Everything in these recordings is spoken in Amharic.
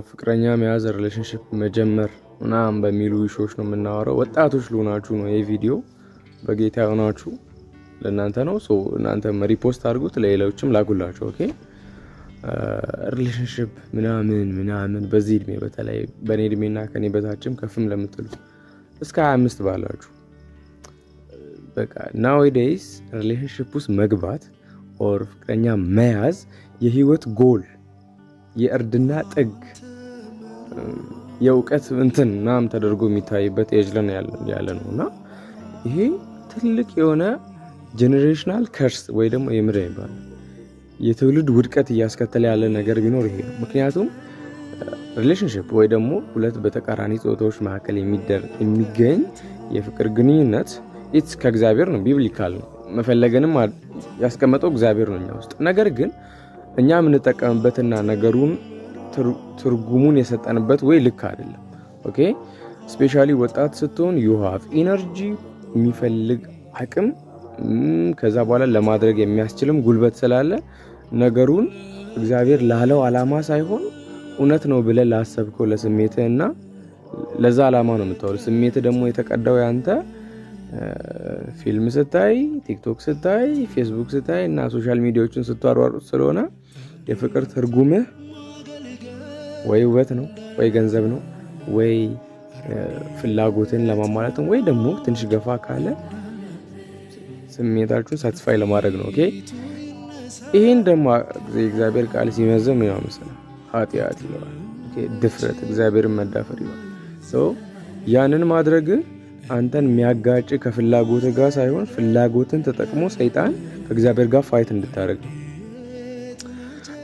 ፍቅረኛ መያዝ ሪሌሽንሺፕ መጀመር ምናምን በሚሉ ሾዎች ነው የምናወራው። ወጣቶች ልሆናችሁ ነው ይሄ ቪዲዮ፣ በጌታ ሆናችሁ ለእናንተ ነው። ሶ እናንተ ሪፖስት አድርጉት፣ ለሌሎችም ላኩላችሁ። ኦኬ ሪሌሽንሺፕ ምናምን በዚህ እድሜ በተለይ በኔ እድሜና ከኔ በታችም ከፍም ለምትሉ እስከ 25 ባላችሁ በቃ ናውዴይስ ሪሌሽንሺፕ ውስጥ መግባት ኦር ፍቅረኛ መያዝ የህይወት ጎል፣ የእርድና ጥግ፣ የእውቀት እንትን ምናምን ተደርጎ የሚታይበት ኤጅ ላይ ያለ ነው እና ይሄ ትልቅ የሆነ ጄኔሬሽናል ከርስ ወይ ደግሞ የምድር ይባላል የትውልድ ውድቀት እያስከተለ ያለ ነገር ቢኖር ይሄ ነው። ምክንያቱም ሪሌሽንሺፕ ወይ ደግሞ ሁለት በተቃራኒ ጾታዎች መካከል የሚገኝ የፍቅር ግንኙነት ኢትስ ከእግዚአብሔር ነው፣ ቢብሊካል ነው። መፈለገንም ያስቀመጠው እግዚአብሔር ነው እኛ ውስጥ። ነገር ግን እኛ የምንጠቀምበትና ነገሩን ትርጉሙን የሰጠንበት ወይ ልክ አይደለም። ኦኬ ስፔሻሊ ወጣት ስትሆን ዩ ሃቭ ኢነርጂ፣ የሚፈልግ አቅም፣ ከዛ በኋላ ለማድረግ የሚያስችልም ጉልበት ስላለ ነገሩን እግዚአብሔር ላለው አላማ ሳይሆን እውነት ነው ብለህ ላሰብከው ለስሜትህና ለዛ አላማ ነው የምታወል። ስሜት ደግሞ የተቀዳው ያንተ ፊልም ስታይ፣ ቲክቶክ ስታይ፣ ፌስቡክ ስታይ እና ሶሻል ሚዲያዎችን ስትዋሯሩት ስለሆነ የፍቅር ትርጉምህ ወይ ውበት ነው ወይ ገንዘብ ነው ወይ ፍላጎትን ለማሟላት ነው ወይ ደግሞ ትንሽ ገፋ ካለ ስሜታችሁን ሳቲስፋይ ለማድረግ ነው። ኦኬ ይሄን ደግሞ እግዚአብሔር ቃል ሲመዘም ነው መሰለህ ኃጢአት ይለዋል። ኦኬ ድፍረት፣ እግዚአብሔርን መዳፈር ይለዋል። ሶ ያንን ማድረግ አንተን የሚያጋጭ ከፍላጎት ጋር ሳይሆን ፍላጎትን ተጠቅሞ ሰይጣን ከእግዚአብሔር ጋር ፋይት እንድታደርግ ነው።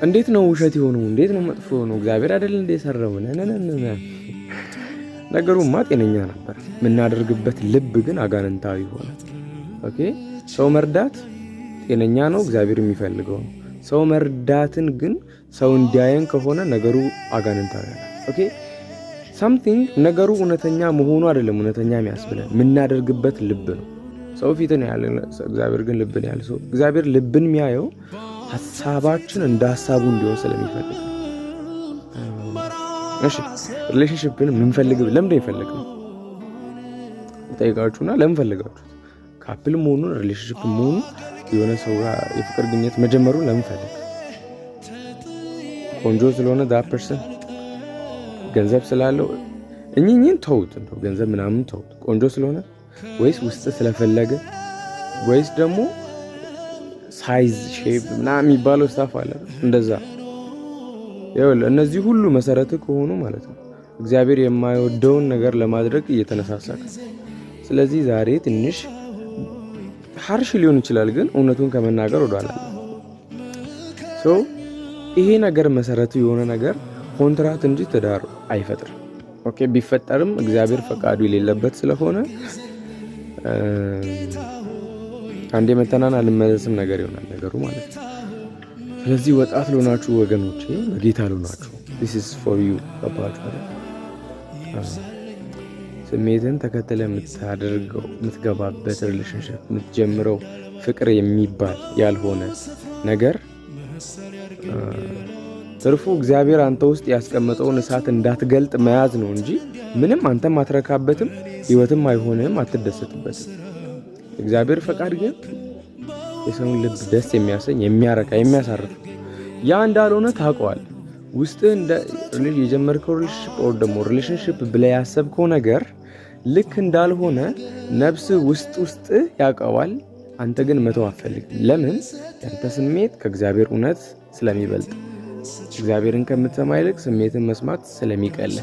እንዴት ነው ውሸት የሆነው? እንዴት ነው መጥፎ ነው? እግዚአብሔር አይደል እንደ ሰራው ነገሩማ ጤነኛ ነበር። የምናደርግበት ልብ ግን አጋንንታዊ ሆነ። ኦኬ ሰው መርዳት ጤነኛ ነው፣ እግዚአብሔር የሚፈልገው ነው። ሰው መርዳትን ግን ሰው እንዲያየን ከሆነ ነገሩ አጋንንታዊ ነው። ኦኬ something ነገሩ እውነተኛ መሆኑ አይደለም እውነተኛ የሚያስብለን የምናደርግበት ልብ ነው። ሰው ፊትን ያለ እግዚአብሔር ግን ልብን ያለ ሰው እግዚአብሔር ልብን የሚያየው ሐሳባችን እንደ ሐሳቡ እንዲሆን ስለሚፈልግ ነው። እሺ ሪሌሽንሺፕን ምን ፈልግ ለምን ይፈልግ ነው ጠይቃችሁና ለምን ፈልጋችሁት ካፕል መሆኑን ሪሌሽንሺፕ መሆኑን የሆነ ሰው ጋር የፍቅር ግንኙነት መጀመሩን ለምን ፈልግ? ቆንጆ ስለሆነ that person ገንዘብ ስላለው እኚህን ተውት፣ እንደው ገንዘብ ምናምን ተውት። ቆንጆ ስለሆነ ወይስ ውስጥ ስለፈለገ ወይስ ደግሞ ሳይዝ ሼፕ ምናምን የሚባለው ስታፍ አለ እንደዛ። ይኸውልህ እነዚህ ሁሉ መሰረት ከሆኑ ማለት ነው እግዚአብሔር የማይወደውን ነገር ለማድረግ እየተነሳሳክ። ስለዚህ ዛሬ ትንሽ harsh ሊሆን ይችላል፣ ግን እውነቱን ከመናገር ወደኋላ ሶ ይሄ ነገር መሰረቱ የሆነ ነገር ኮንትራት እንጂ ትዳር አይፈጥርም። ኦኬ ቢፈጠርም እግዚአብሔር ፈቃዱ የሌለበት ስለሆነ አንዴ መተናን አልመለስም ነገር ይሆናል ነገሩ ማለት ነው። ስለዚህ ወጣት ልሆናችሁ ወገኖቼ፣ በጌታ ልሆናችሁ this is for you ባባችሁ ስሜትን ተከትለ የምታደርገው የምትገባበት ሪሌሽንሺፕ የምትጀምረው ፍቅር የሚባል ያልሆነ ነገር ትርፉ እግዚአብሔር አንተ ውስጥ ያስቀመጠውን እሳት እንዳትገልጥ መያዝ ነው እንጂ ምንም አንተም አትረካበትም፣ ህይወትም አይሆንም፣ አትደሰትበትም። እግዚአብሔር ፈቃድ ግን የሰውን ልብ ደስ የሚያሰኝ የሚያረካ የሚያሳርፍ ያ እንዳልሆነ ታውቀዋል። ውስጥ እንደ የጀመርከው ሪሌሽንሺፕ ኦር ደግሞ ሪሌሽንሺፕ ብለህ ያሰብከው ነገር ልክ እንዳልሆነ ነፍስ ውስጥ ያውቀዋል። አንተ ግን መተው አትፈልግም። ለምን? ያንተ ስሜት ከእግዚአብሔር እውነት ስለሚበልጥ፣ እግዚአብሔርን ከምትሰማ ይልቅ ስሜትን መስማት ስለሚቀል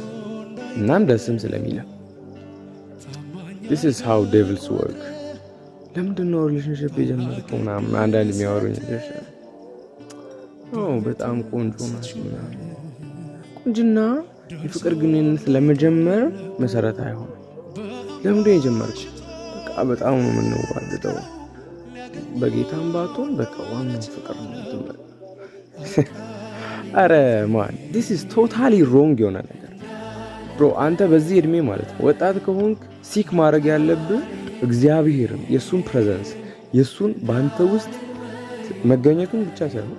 እናም ደስም ስለሚል this is how devils work። ለምንድን ነው ሪሌሽንሺፕ የጀመርከው ምናምን አንዳንድ የሚያወሩኝ በጣም ቆንጆ ናት ምናምን። ቁንጅና የፍቅር ግንኙነት ለመጀመር መሰረት አይሆንም። ለምንድን ነው የጀመርከው? በቃ በጣም ነው የምንዋደደው በጌታም ባትሆን በቃ ዋናው ፍቅር ነው። አረ ማን this is totally wrong የሆነ ነገር ብሮ። አንተ በዚህ እድሜ ማለት ነው ወጣት ከሆንክ ሲክ ማድረግ ያለብህ እግዚአብሔርን፣ የሱን ፕሬዘንስ፣ የሱን ባንተ ውስጥ መገኘቱን ብቻ ሳይሆን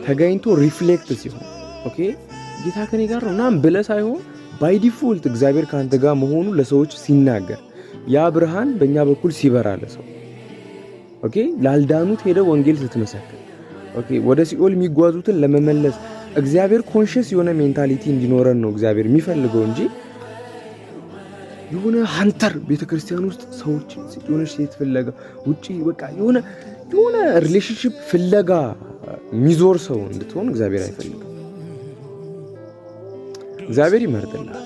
ተገኝቶ ሪፍሌክት ሲሆን ኦኬ ጌታ ከኔ ጋር ነው ምናምን ብለህ ሳይሆን ባይ ዲፎልት እግዚአብሔር ካንተ ጋር መሆኑ ለሰዎች ሲናገር ያ ብርሃን በእኛ በኩል ሲበራ ለሰው ኦኬ ላልዳኑት ሄደ ወንጌል ስትመሰክር ኦኬ ወደ ሲኦል የሚጓዙትን ለመመለስ እግዚአብሔር ኮንሺየስ የሆነ ሜንታሊቲ እንዲኖረን ነው እግዚአብሔር የሚፈልገው እንጂ የሆነ ሃንተር ቤተክርስቲያን ውስጥ ሰዎች የሆነ ሴት ፍለጋ ውጪ በቃ የሆነ ሪሌሽንሺፕ ፍለጋ ሚዞር ሰው እንድትሆን እግዚአብሔር አይፈልግም። እግዚአብሔር ይመርጥልሃል።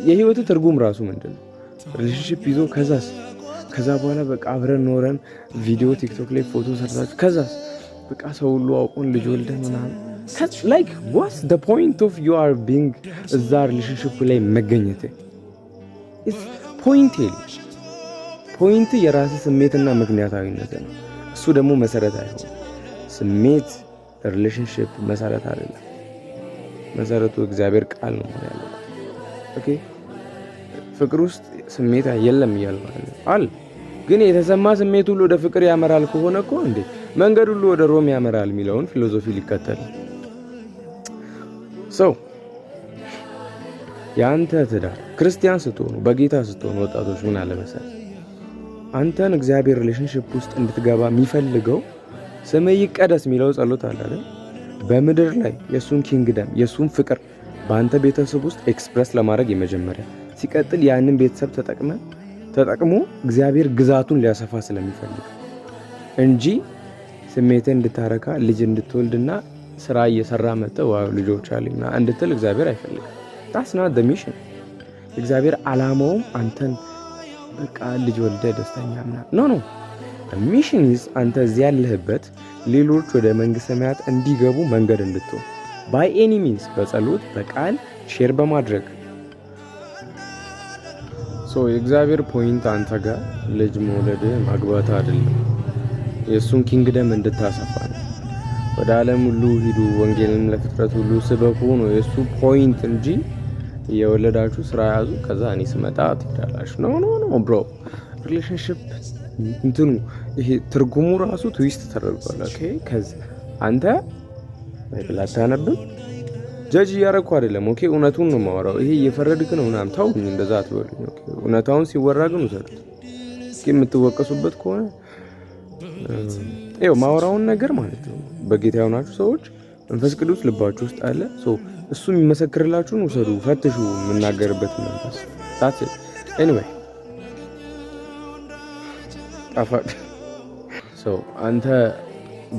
የህይወት ትርጉም ራሱ ምንድነው? ሪሌሽንሺፕ ይዞ ከዛ በኋላ በቃ አብረን ኖረን ቪዲዮ ቲክቶክ ላይ ፎቶ ሰርታችሁ ከዛስ በቃ ሰው ሁሉ አውቆን ልጅ ወልደን ምናምን like what's the point of you are being እዛ ሪሌሽንሺፕ ላይ መገኘት? ፖይንት የራስ ስሜትና ምክንያታዊነት ነው። እሱ ደግሞ መሰረት አይሆንም። ስሜት ሪሌሽንሺፕ መሰረት አይደለም። መሰረቱ እግዚአብሔር ቃል ነው ያለው። ኦኬ ፍቅር ውስጥ ስሜት የለም ይላል ግን የተሰማ ስሜት ሁሉ ወደ ፍቅር ያመራል ከሆነ እኮ እንዴ መንገድ ሁሉ ወደ ሮም ያመራል የሚለውን ፊሎሶፊ ሊከተል ያንተ ትዳር ክርስቲያን ስትሆኑ በጌታ ስትሆኑ ወጣቶች ምን አለ መሰለህ አንተን እግዚአብሔር ሪሌሽንሺፕ ውስጥ እንድትገባ የሚፈልገው ስምህ ይቀደስ የሚለው ጸሎት አለ አይደል? በምድር ላይ የሱን ኪንግደም የሱን ፍቅር በአንተ ቤተሰብ ውስጥ ኤክስፕረስ ለማድረግ የመጀመሪያ ሲቀጥል ያንን ቤተሰብ ተጠቅሞ እግዚአብሔር ግዛቱን ሊያሰፋ ስለሚፈልግ እንጂ ስሜትን እንድታረካ ልጅ እንድትወልድና ስራ እየሰራ መጥተህ ዋው ልጆች አሉኝና እንድትል እግዚአብሔር አይፈልግም። that's not the mission። እግዚአብሔር ዓላማውም አንተን በቃ ልጅ ወልደ ደስተኛ ምናምን no the mission is አንተ እዚህ ያለህበት ሌሎች ወደ መንግስተ ሰማያት እንዲገቡ መንገድ እንድትሆን by any means በጸሎት በቃል ሼር በማድረግ የእግዚአብሔር ፖይንት አንተ ጋር ልጅ መውለድ ማግባት አይደለም። የሱን ኪንግደም እንድታሰፋ ነው። ወደ ዓለም ሁሉ ሂዱ ወንጌልን ለፍጥረት ሁሉ ስበኩ ነው የሱ ፖይንት እንጂ የወለዳችሁ ስራ ያዙ ከዛ እኔ ስመጣ ትዳላችሁ ኖ ብሮ ሪሌሽንሺፕ እንትኑ ይሄ ትርጉሙ ራሱ ትዊስት ተደርጓል። ኦኬ ከዛ አንተ ባይብል አታነብም ጀጅ ያረኩ አይደለም። ኦኬ እውነቱን ነው ማወራው። ይሄ እየፈረድክ ነው ምናምን ታውኝ እንደዛ አትበሉኝ። ኦኬ እውነታውን ሲወራ ግን ውሰዱት። እስኪ የምትወቀሱበት ከሆነ ማወራውን ነገር ማለት ነው በጌታ የሆናችሁ ሰዎች መንፈስ ቅዱስ ልባችሁ ውስጥ አለ። እሱ የሚመሰክርላችሁን ውሰዱ፣ ፈትሹ። የምናገርበት መንፈስ that's it anyway ጣፋጭ አንተ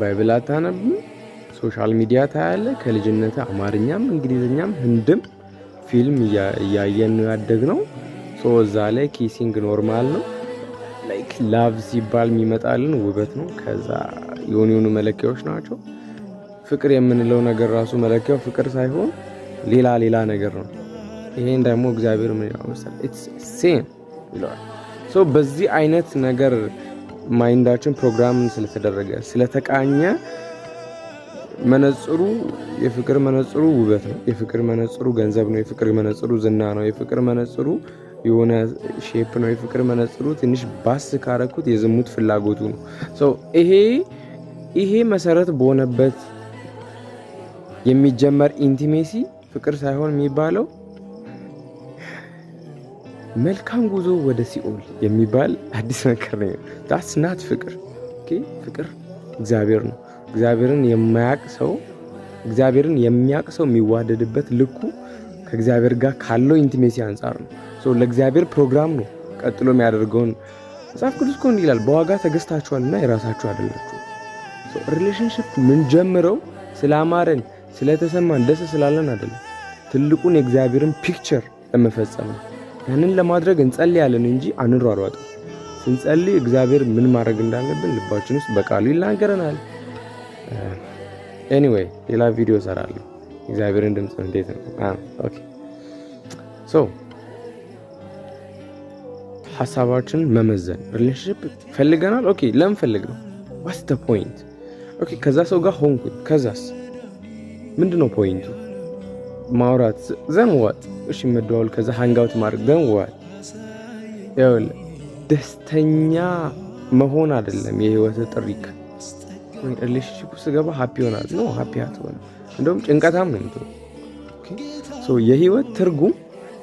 ባይብል አታነብም ሶሻል ሚዲያ ታያለህ። ከልጅነት አማርኛም እንግሊዝኛም ህንድም ፊልም እያየን ነው ያደግነው። እዛ ላይ ኪሲንግ ኖርማል ነው። ላይክ ላቭ ሲባል የሚመጣልን ውበት ነው። ከዛ የሆኑ መለኪያዎች ናቸው። ፍቅር የምንለው ነገር ራሱ መለኪያው ፍቅር ሳይሆን ሌላ ነገር ነው። ይሄን ደግሞ እግዚአብሔር ምን ይላል መሰለህ it's sin ይላል። በዚህ አይነት ነገር ማይንዳችን ፕሮግራም ስለተደረገ ስለተቃኘ መነጽሩ የፍቅር መነጽሩ ውበት ነው። የፍቅር መነጽሩ ገንዘብ ነው። የፍቅር መነጽሩ ዝና ነው። የፍቅር መነጽሩ የሆነ ሼፕ ነው። የፍቅር መነጽሩ ትንሽ ባስ ካረኩት የዝሙት ፍላጎቱ ነው። ይሄ መሰረት በሆነበት የሚጀመር ኢንቲሜሲ ፍቅር ሳይሆን የሚባለው መልካም ጉዞ ወደ ሲኦል የሚባል አዲስ ነገር ነው። that's not ፍቅር ኦኬ ፍቅር እግዚአብሔር ነው። እግዚአብሔርን የሚያውቅ ሰው የሚዋደድበት ልኩ ከእግዚአብሔር ጋር ካለው ኢንቲሜሲ አንፃር ነው። ለእግዚአብሔር ፕሮግራም ነው ቀጥሎ የሚያደርገውን መጽሐፍ ቅዱስ እኮ እንዲህ ይላል በዋጋ ተገዝታችኋልና የራሳችሁ አይደላችሁ። ሪሌሽንሺፕ ምን ጀምረው ስላማረን ስለተሰማን ደስ ስላለን አይደለም። ትልቁን የእግዚአብሔርን ፒክቸር ለመፈጸም ነው። ያንን ለማድረግ እንጸልያለን እንጂ አንሯሯጥም። ስንጸልይ እግዚአብሔር ምን ማድረግ እንዳለብን ልባችን ውስጥ በቃሉ ይናገረናል። ኤኒዌይ ሌላ ቪዲዮ ሰራለሁ። እግዚአብሔርን ድምጽ እንዴት ነው? ኦኬ ሐሳባችን መመዘን ሪሌሽንሺፕ ፈልገናል። ኦኬ ለምን ፈልገናል? what's the point? ኦኬ ከዛ ሰው ጋር ሆንኩኝ። ከዛስ ምንድነው ፖይንቱ? ማውራት ዘን what? እሺ መደዋወል ከዛ ሃንጋውት ማድረግ ዘን what? ደስተኛ መሆን አይደለም የህይወት ጥሪክ። ሪሌሽንሺፕ ውስጥ ገባ ሃፒ ሆናል ነው ሃፒ አትሆንም። እንደውም ጭንቀታም ነው የምትሆነው። ኦኬ የህይወት ትርጉም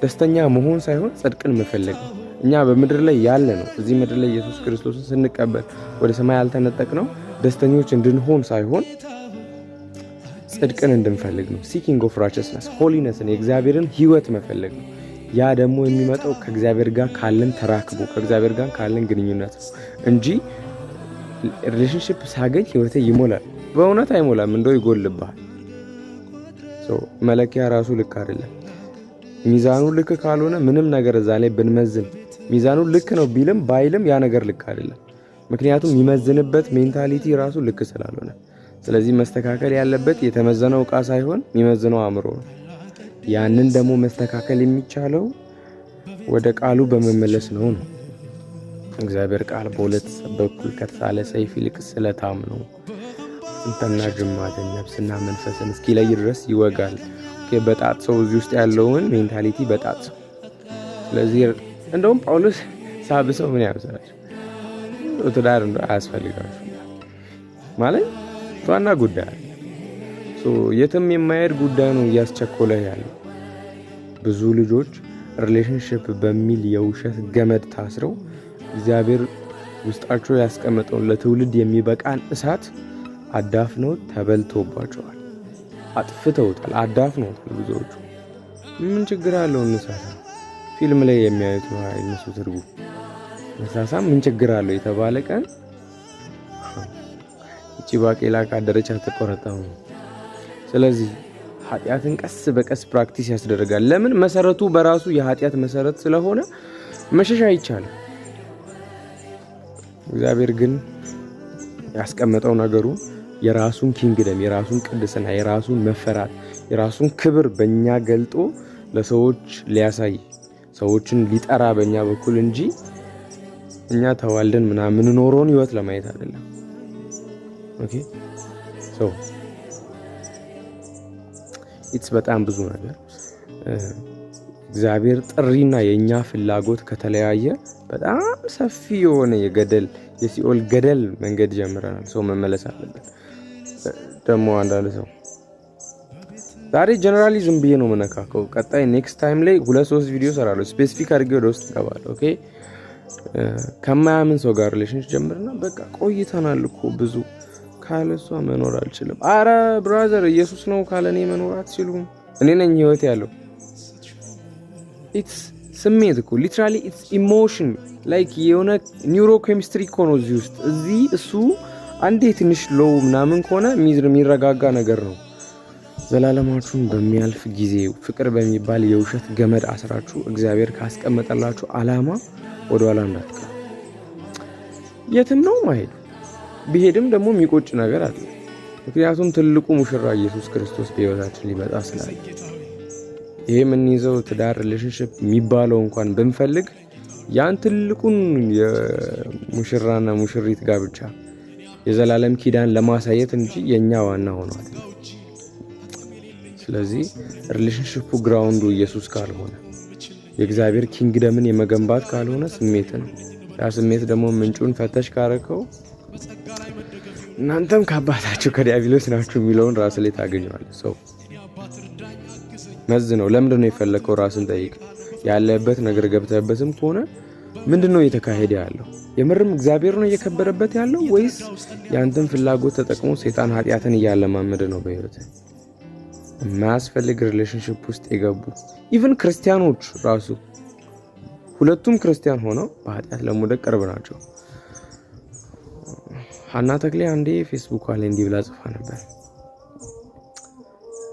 ደስተኛ መሆን ሳይሆን ጽድቅን መፈለግ ነው። እኛ በምድር ላይ ያለ ነው እዚህ ምድር ላይ ኢየሱስ ክርስቶስን ስንቀበል ወደ ሰማይ ያልተነጠቅነው ደስተኞች እንድንሆን ሳይሆን ጽድቅን እንድንፈልግ ነው። ሲኪንግ ኦፍ ራይቸስነስ ሆሊነስን የእግዚአብሔርን ህይወት መፈለግ ነው። ያ ደግሞ የሚመጣው ከእግዚአብሔር ጋር ካለን ተራክቦ ከእግዚአብሔር ጋር ካለን ግንኙነት ነው እንጂ ሪሌሽንሺፕ ሳገኝ ህይወቴ ይሞላል። በእውነት አይሞላም፣ እንደው ይጎልብሃል። መለኪያ ራሱ ልክ አይደለም። ሚዛኑ ልክ ካልሆነ ምንም ነገር እዛ ላይ ብንመዝን ሚዛኑ ልክ ነው ቢልም ባይልም ያ ነገር ልክ አይደለም። ምክንያቱም የሚመዝንበት ሜንታሊቲ ራሱ ልክ ስላልሆነ፣ ስለዚህ መስተካከል ያለበት የተመዘነው ዕቃ ሳይሆን የሚመዝነው አእምሮ ነው። ያንን ደግሞ መስተካከል የሚቻለው ወደ ቃሉ በመመለስ ነው። እግዚአብሔር ቃል በሁለት በኩል ከተሳለ ሰይፍ ይልቅ ስለታም ነው፣ እንተና ጅማትን ነፍስና መንፈስን እስኪለይ ድረስ ይወጋል። በጣት ሰው እዚህ ውስጥ ያለውን ሜንታሊቲ በጣት ሰው። ስለዚህ እንደውም ጳውሎስ ሳብሰው ምን ያመሰላችሁ ትዳር አያስፈልጋችሁ ማለት ዋና ጉዳይ የትም የማይሄድ ጉዳይ ነው እያስቸኮለ ያለው። ብዙ ልጆች ሪሌሽንሺፕ በሚል የውሸት ገመድ ታስረው እግዚአብሔር ውስጣቸው ያስቀመጠውን ለትውልድ የሚበቃን እሳት አዳፍነው ተበልቶባቸዋል፣ አጥፍተውታል፣ አዳፍነውታል። ብዙዎቹ ምን ችግር አለው እንሳሳ፣ ፊልም ላይ የሚያዩት ነው አይነሱ ትርጉም እንሳሳ ምን ችግር አለው የተባለ ቀን እቺ ባቄላ ካደረች አትቆረጠም። ስለዚህ ኃጢአትን ቀስ በቀስ ፕራክቲስ ያስደርጋል። ለምን? መሰረቱ በራሱ የኃጢአት መሰረት ስለሆነ መሸሻ አይቻልም። እግዚአብሔር ግን ያስቀመጠው ነገሩ የራሱን ኪንግደም፣ የራሱን ቅድስና፣ የራሱን መፈራት፣ የራሱን ክብር በእኛ ገልጦ ለሰዎች ሊያሳይ ሰዎችን ሊጠራ በእኛ በኩል እንጂ እኛ ተዋልደን ምናምን ኖሮን ህይወት ለማየት አይደለም። ኦኬ ሶ ኢትስ በጣም ብዙ ነገር እግዚአብሔር ጥሪና የኛ ፍላጎት ከተለያየ በጣም ሰፊ የሆነ የሲኦል ገደል መንገድ ጀምረናል። ሰው መመለስ አለበት። ደግሞ አንዳንድ ሰው ዛሬ ጀነራሊዝም ብዬ ነው መነካከው። ቀጣይ ኔክስት ታይም ላይ 2-3 ቪዲዮ ሰራለሁ፣ ስፔሲፊክ አድርጌ ወደ ውስጥ ገባለሁ። ኦኬ ከማያምን ሰው ጋር ሪሌሽንሺፕ ጀምርና በቃ ቆይተናል እኮ ብዙ ካለሷ መኖር አልችልም። አረ ብራዘር ኢየሱስ ነው ካለኔ መኖር አትችሉም። እኔ ነኝ ህይወት ያለው። ኢትስ ስሜት እኮ ሊትራሊ ኢትስ ኢሞሽን ላይክ የሆነ ኒውሮ ኬሚስትሪ እኮ ነው እዚህ ውስጥ። እዚህ እሱ አንዴ ትንሽ ሎው ምናምን ከሆነ የሚረጋጋ ነገር ነው። ዘላለማችሁን በሚያልፍ ጊዜ ፍቅር በሚባል የውሸት ገመድ አስራችሁ እግዚአብሔር ካስቀመጠላችሁ አላማ ወደኋላ እንዳትቀሩ። የትም ነው ማሄድ፣ ቢሄድም ደግሞ የሚቆጭ ነገር አለ። ምክንያቱም ትልቁ ሙሽራ ኢየሱስ ክርስቶስ በህይወታችን ሊመጣ ስላለ ይሄ የምንይዘው ትዳር ሪሌሽንሺፕ የሚባለው እንኳን ብንፈልግ ያን ትልቁን የሙሽራና ሙሽሪት ጋብቻ የዘላለም ኪዳን ለማሳየት እንጂ የኛ ዋና ሆኗል። ስለዚህ ሪሌሽንሺፑ ግራውንዱ ኢየሱስ ካልሆነ የእግዚአብሔር ኪንግደምን የመገንባት ካልሆነ ስሜት ነው። ያ ስሜት ደግሞ ምንጩን ፈተሽ ካረከው እናንተም ከአባታችሁ ከዲያብሎስ ናችሁ የሚለውን ራስ ላይ ታገኘዋለህ። ሰው መዝ ነው። ለምንድን ነው የፈለከው? ራስን ጠይቅ። ያለበት ነገር ገብተህበትም ከሆነ ምንድነው እየተካሄደ ያለው? የምርም እግዚአብሔር ነው እየከበረበት ያለው ወይስ ያንተን ፍላጎት ተጠቅሞ ሰይጣን ኃጢአትን እያለማመደ ነው በህይወት? የማያስፈልግ ሪሌሽንሺፕ ውስጥ የገቡ ኢቭን ክርስቲያኖች ራሱ ሁለቱም ክርስቲያን ሆነው በኃጢአት ለመውደቅ ቅርብ ናቸው። ሀና ተክሌ አንዴ ፌስቡክ ላይ እንዲህ ብላ ጽፋ ነበር።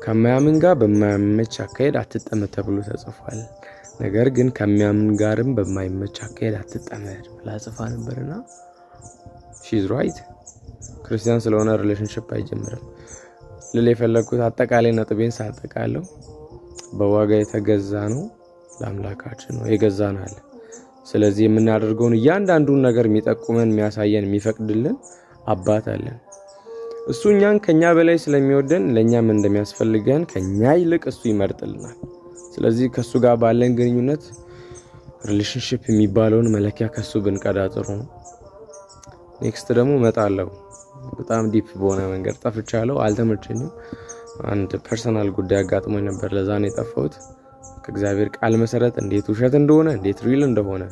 ከማያምን ጋር በማይመች አካሄድ አትጠመድ ተብሎ ተጽፏል። ነገር ግን ከሚያምን ጋርም በማይመች አካሄድ አትጠመድ ብላ ጽፋ ነበርና ሺዝ ራይት። ክርስቲያን ስለሆነ ሪሌሽንሺፕ አይጀምርም። ልል የፈለኩት አጠቃላይ ነጥቤን ሳጠቃለው በዋጋ የተገዛ ነው፣ ለአምላካችን ነው የገዛናል። ስለዚህ የምናደርገውን እያንዳንዱን ነገር የሚጠቁመን፣ የሚያሳየን፣ የሚፈቅድልን አባት አለን። እሱ እኛን ከኛ በላይ ስለሚወደን ለኛም እንደሚያስፈልገን ከኛ ይልቅ እሱ ይመርጥልናል። ስለዚህ ከሱ ጋር ባለን ግንኙነት ሪሌሽንሺፕ የሚባለውን መለኪያ ከሱ ብንቀዳ ጥሩ ነው። ኔክስት ደግሞ እመጣለሁ። በጣም ዲፕ በሆነ መንገድ ጠፍቻለሁ፣ አልተመቸኝም። አንድ ፐርሰናል ጉዳይ አጋጥሞኝ ነበር። ለዛ ነው የጠፋሁት። ከእግዚአብሔር ቃል መሰረት እንዴት ውሸት እንደሆነ እንዴት ሪል እንደሆነ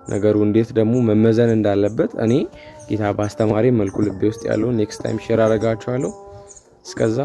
ነገሩ እንዴት ደግሞ መመዘን እንዳለበት እኔ ጌታ ባስተማሪ መልኩ ልቤ ውስጥ ያለውን ኔክስት ታይም ሼር አደርጋችኋለሁ። እስከዛ